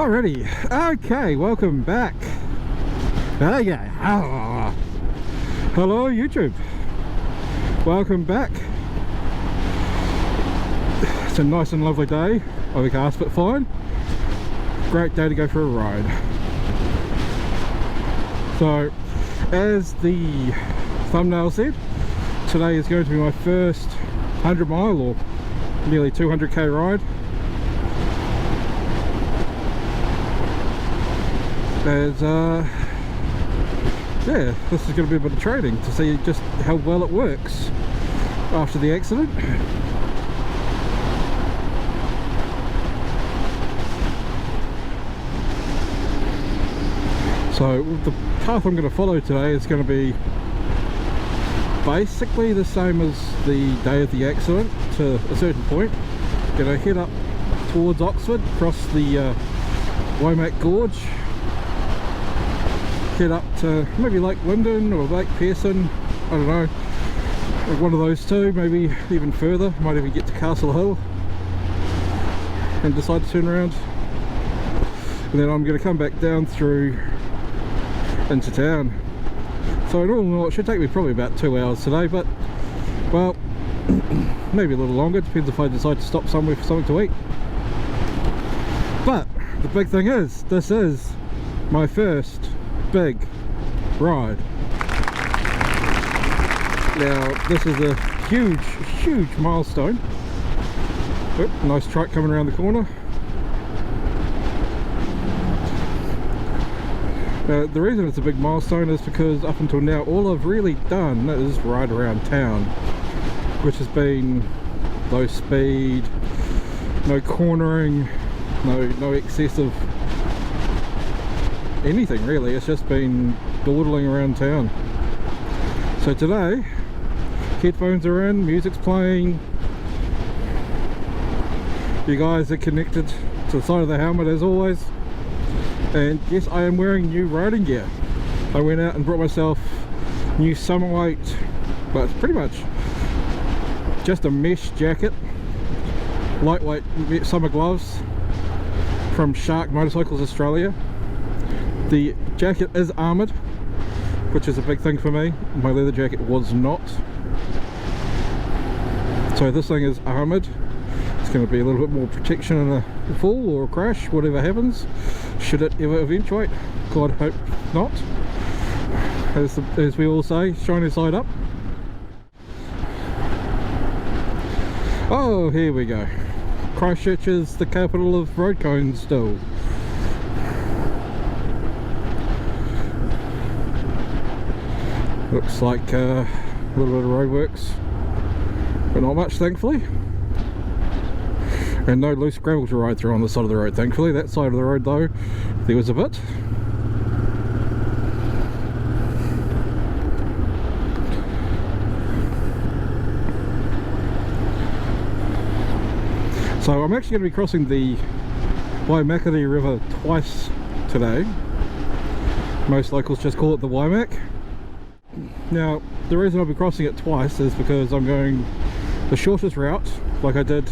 Alrighty, okay, welcome back. There you go. Hello YouTube, welcome back. It's a nice and lovely day, overcast but fine. Great day to go for a ride. So, as the thumbnail said, today is going to be my first 100 mile or nearly 200k ride. As yeah, this is going to be a bit of training to see just how well it works after the accident. So the path I'm going to follow today is going to be basically the same as the day of the accident to a certain point. Going to head up towards Oxford, cross the Womack Gorge, head up to maybe Lake Linden or Lake Pearson, I don't know, one of those two, maybe even further. Might even get to Castle Hill and decide to turn around, and then I'm going to come back down through into town. So in all in all, it should take me probably about 2 hours today, but well, maybe a little longer, depends if I decide to stop somewhere for something to eat. But the big thing is, this is my first big ride. Now this is a huge milestone. Oh, nice truck coming around the corner. The reason it's a big milestone is because up until now all I've really done is ride around town, which has been low speed, no cornering, no excessive anything really. It's just been dawdling around town. So today, headphones are in, music's playing, you guys are connected to the side of the helmet as always, and yes, I am wearing new riding gear. I went out and brought myself new summer weight, but it's pretty much just a mesh jacket, lightweight summer gloves from Shark Motorcycles Australia. The jacket is armoured, which is a big thing for me. My leather jacket was not. So this thing is armoured. It's going to be a little bit more protection in a fall or a crash, whatever happens, should it ever eventuate. God hope not. As we all say, shine your side up. Oh, here we go. Christchurch is the capital of road cones still. Looks like a little bit of roadworks, but not much thankfully. And no loose gravel to ride through on the side of the road thankfully. That side of the road though, there was a bit. So I'm actually going to be crossing the Waimakere River twice today. Most locals just call it the Waimak. Now the reason I'll be crossing it twice is because I'm going the shortest route, like I did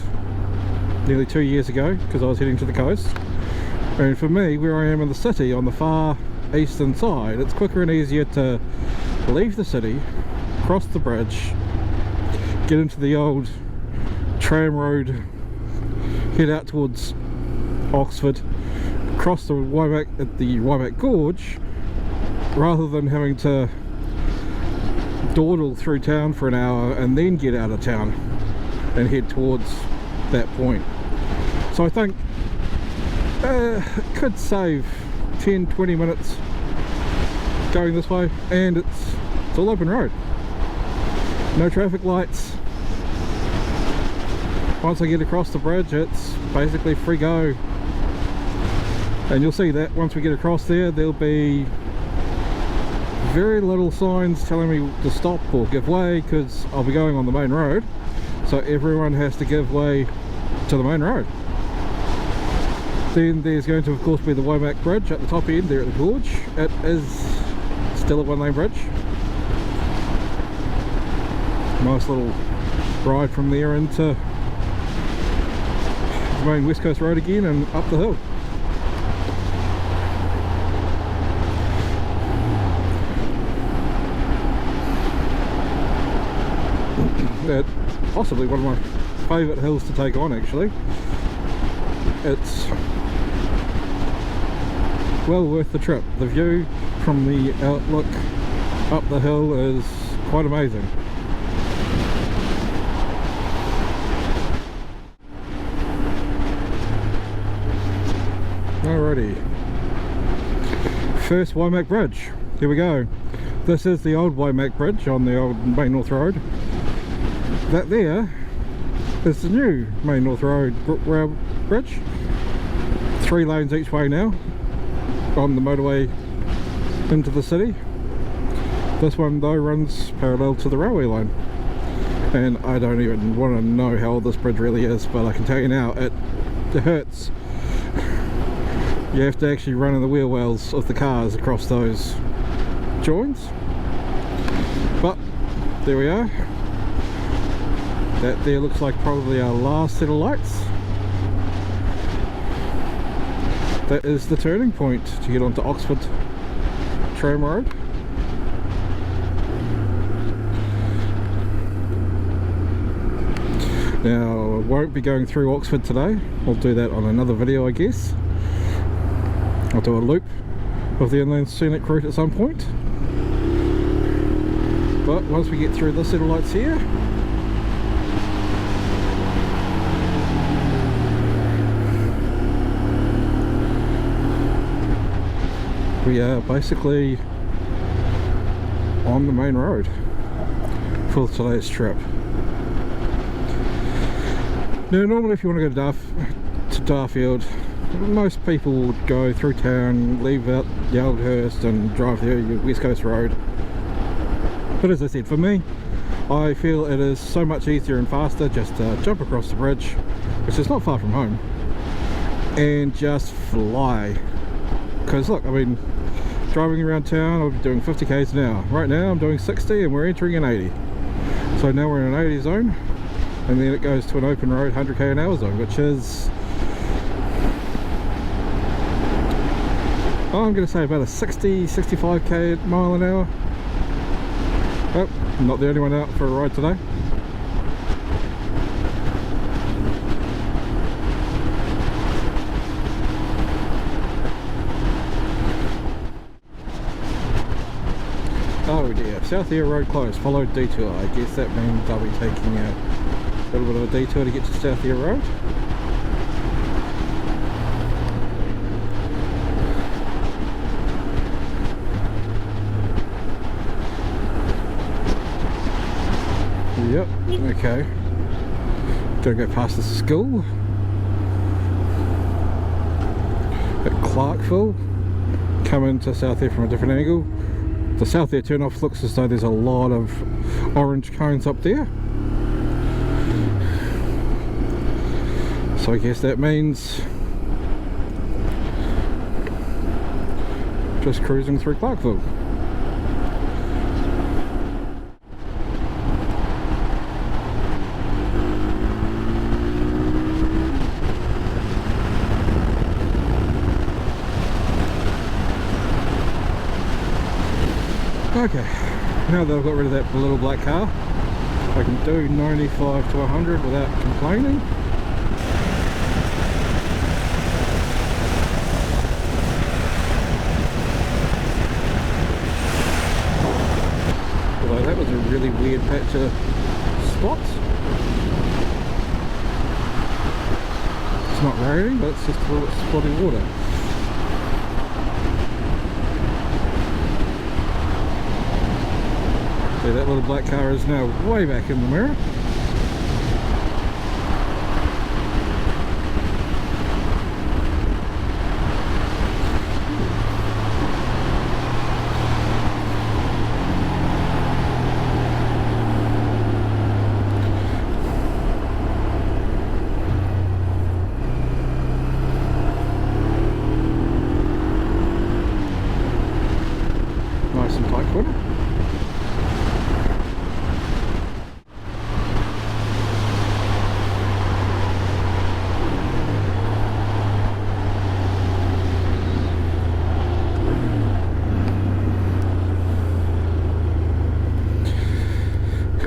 nearly 2 years ago, because I was heading to the coast. And for me, where I am in the city on the far eastern side, it's quicker and easier to leave the city, cross the bridge, get into the old tram road, head out towards Oxford, cross the Womack at the Womack Gorge, rather than having to dawdle through town for an hour and then get out of town and head towards that point. So I think it could save 10-20 minutes going this way, and it's all open road, no traffic lights. Once I get across the bridge, it's basically free go, and you'll see that once we get across there, there'll be very little signs telling me to stop or give way, because I'll be going on the main road, so everyone has to give way to the main road. Then there's going to of course be the Womack Bridge at the top end there at the gorge. It is still a one-lane bridge. Nice little ride from there into the main West Coast Road again and up the hill. Possibly one of my favourite hills to take on actually. It's well worth the trip. The view from the outlook up the hill is quite amazing. Alrighty, first Waimak Bridge, here we go. This is the old Waimak Bridge on the old Main North Road. That there is the new Main North Road bridge. 3 lanes each way now on the motorway into the city. This one though runs parallel to the railway line, and I don't even want to know how old this bridge really is, but I can tell you now, it hurts. You have to actually run in the wheel wells of the cars across those joins, but there we are. That there looks like probably our last set of lights. That is the turning point to get onto Oxford Tram Road. Now, I won't be going through Oxford today. I'll do that on another video, I guess. I'll do a loop of the inland scenic route at some point. But once we get through this set of lights here, we are basically on the main road for today's trip. Now normally if you want to go to Darfield, most people would go through town, leave out Yaldhurst and drive the West Coast Road. But as I said, for me, I feel it is so much easier and faster just to jump across the bridge, which is not far from home, and just fly. Because look, I mean, driving around town, I'll be doing 50 k's an hour. Right now I'm doing 60 and we're entering an 80. So now we're in an 80 zone, and then it goes to an open road 100k an hour zone, which is, I'm going to say about a 60-65k mile an hour. Oh, I'm not the only one out for a ride today. Oh dear, South Ear Road closed, followed detour. I guess that means I'll be taking a little bit of a detour to get to South Ear Road. Yep, okay. Gonna go past the school at Clarkville, come into South Ear from a different angle. The South Ear turn-off looks as though there's a lot of orange cones up there, so I guess that means just cruising through Clarkville. Okay, now that I've got rid of that little black car, I can do 95 to 100 without complaining. Although that was a really weird patch of spots. It's not raining, but it's just a little bit spotty water. See, that little black car is now way back in the mirror. Nice and tight corner.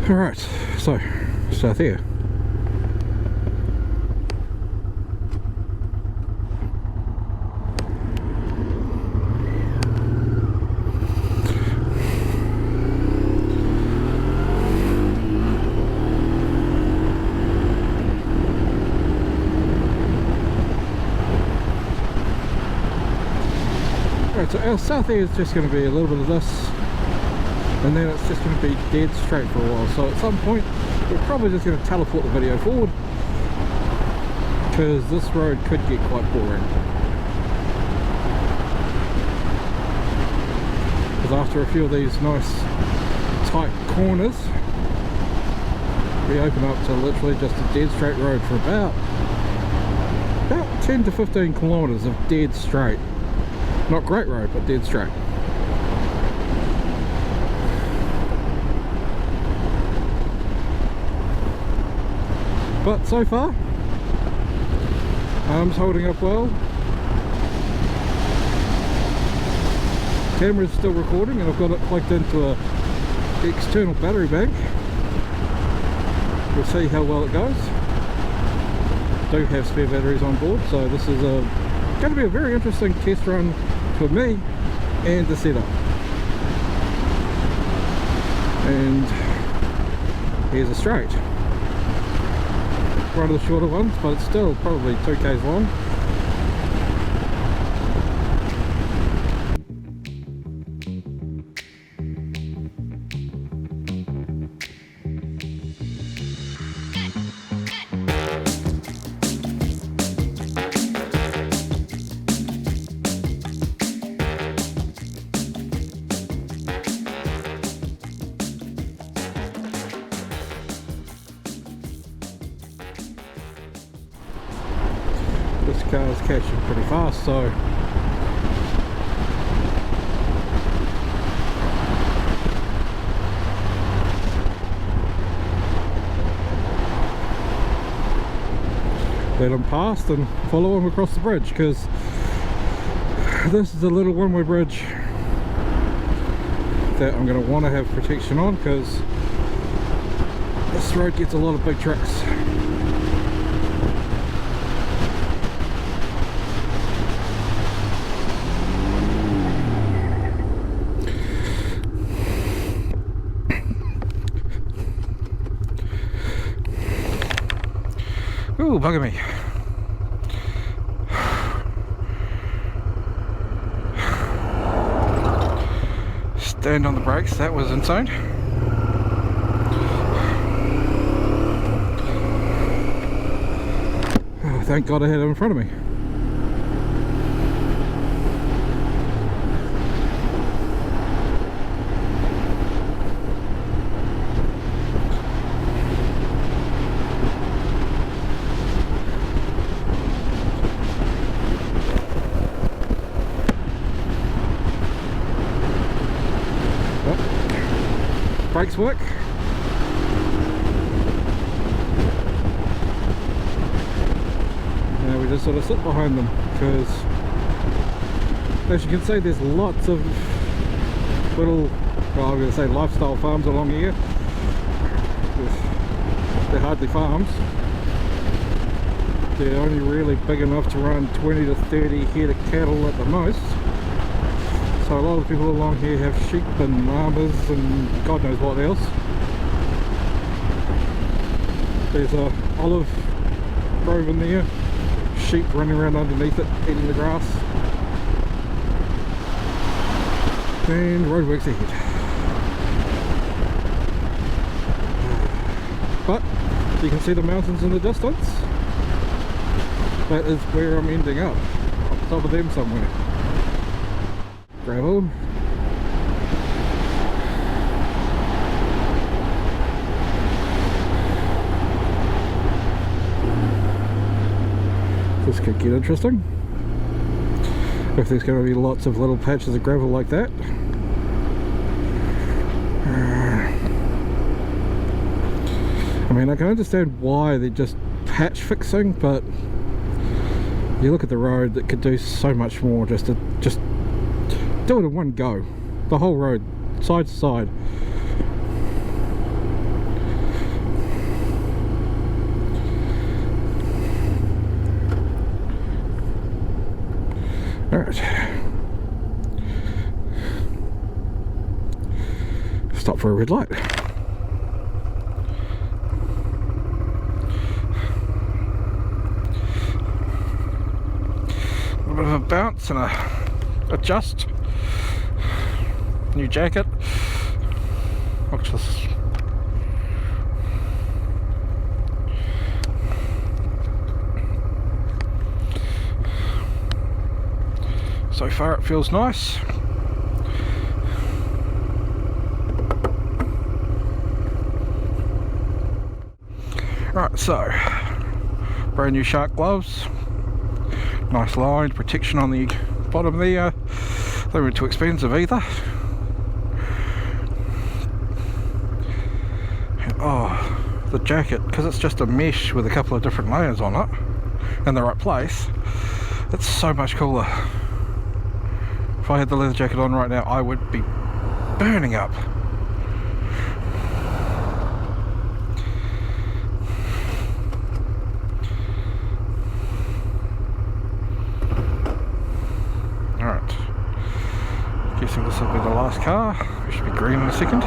Alright, so south here. Alright, so our south here is just going to be a little bit of this, and then it's just going to be dead straight for a while. So at some point we're probably just going to teleport the video forward, because this road could get quite boring. Because after a few of these nice tight corners, we open up to literally just a dead straight road for about 10 to 15 kilometers of dead straight. Not great road, but dead straight. But so far, arm's holding up well. Camera's still recording, and I've got it plugged into a external battery bank. We'll see how well it goes. Do have spare batteries on board, so this is going to be a very interesting test run for me and the setup. And here's a straight. One of the shorter ones, but it's still probably 2 k's long. This car's catching pretty fast, so let them pass and follow them across the bridge, because this is a little one-way bridge that I'm going to want to have protection on, because this road gets a lot of big trucks. Ooh, bugger me. Stand on the brakes, that was insane. Oh, thank God I had it in front of me. Brakes work. Now we just sort of sit behind them, because as you can see there's lots of little, well, I'm going to say lifestyle farms along here. They're hardly farms. They're only really big enough to run 20 to 30 head of cattle at the most. So a lot of people along here have sheep and llamas and God knows what else. There's a olive grove in there, sheep running around underneath it, eating the grass. And roadworks ahead. But you can see the mountains in the distance. That is where I'm ending up, on top of them somewhere. Gravel. This could get interesting if there's going to be lots of little patches of gravel like that. I mean, I can understand why they're just patch fixing, but you look at the road that could do so much more just to do it in one go, the whole road, side to side. Alright. Stop for a red light. A bit of a bounce and a adjust. New jacket. Watch this. So far it feels nice. Right, so brand new shark gloves, nice line protection on the bottom there. They weren't too expensive either. And, oh, the jacket, because it's just a mesh with a couple of different layers on it in the right place, it's so much cooler. If I had the leather jacket on right now, I would be burning up. Alright, guessing this will be the last car. We should be green in a second.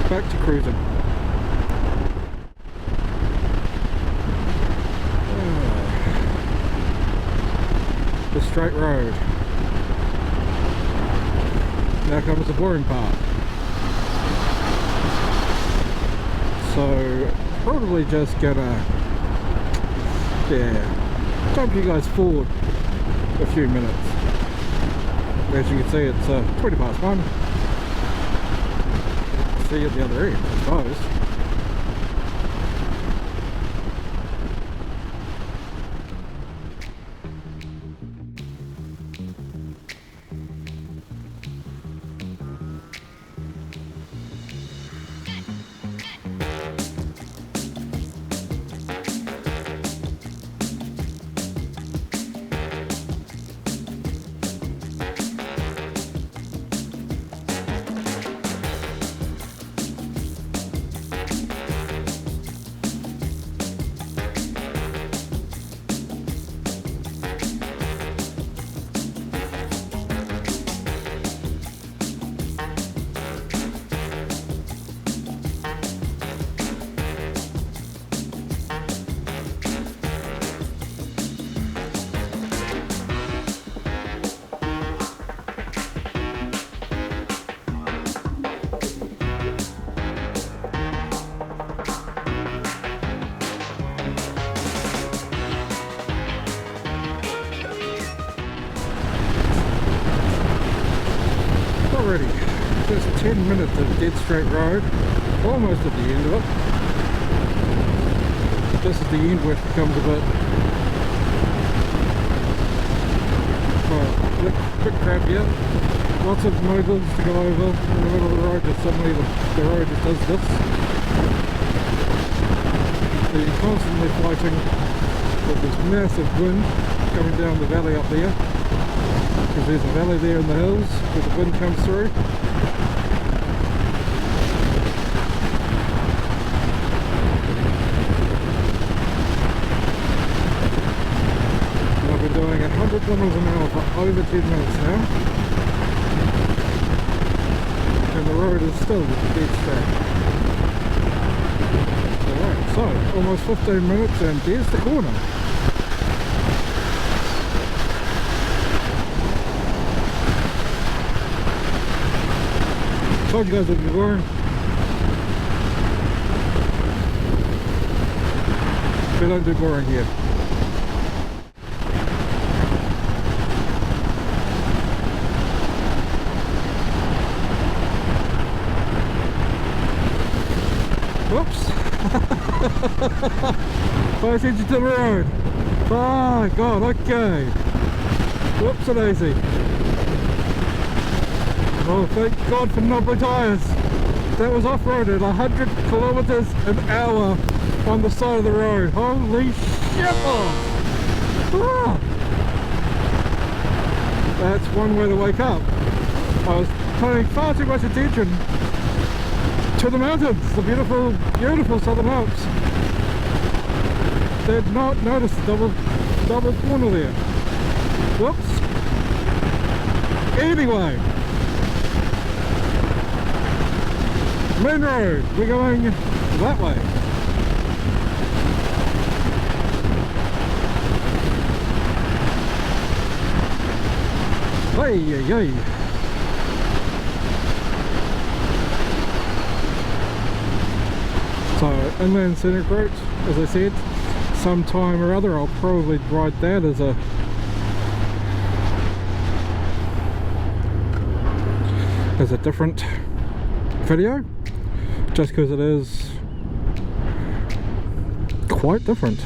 Back to cruising. The straight road. Now comes the boring part. So probably just gonna jump you guys forward a few minutes. As you can see, it's 20 past 1. See you at the other end, I suppose. Already, just 10 minutes of dead straight road, almost at the end of it. This is the end where it becomes a bit crappier. Lots of moguls to go over in the middle of the road, just suddenly the road just does this. So you're constantly fighting with this massive wind coming down the valley up there. Because there's a valley there in the hills where the wind comes through. And I've been doing 100 kilometers an hour for over 10 minutes now. And the road is still dead straight. Alright, so almost 15 minutes and there's the corner. Told you guys it would be boring. We don't do boring here. Whoops. Pay attention to the road. Oh god, okay. Whoops a daisy. Oh, thank god for knobbly tyres. That was off-roaded 100 kilometers an hour on the side of the road. Holy shit! Ah. That's one way to wake up. I was paying far too much attention to the mountains, the beautiful, beautiful Southern Alps. Did not notice the double corner there. Whoops. Anyway, main road. We're going that way. Hey, hey, hey. So, inland scenic route, as I said, sometime or other I'll probably ride that as a different video, just because it is quite different.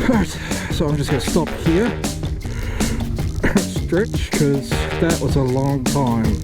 Right, so I'm just going to stop here, stretch, because that was a long time.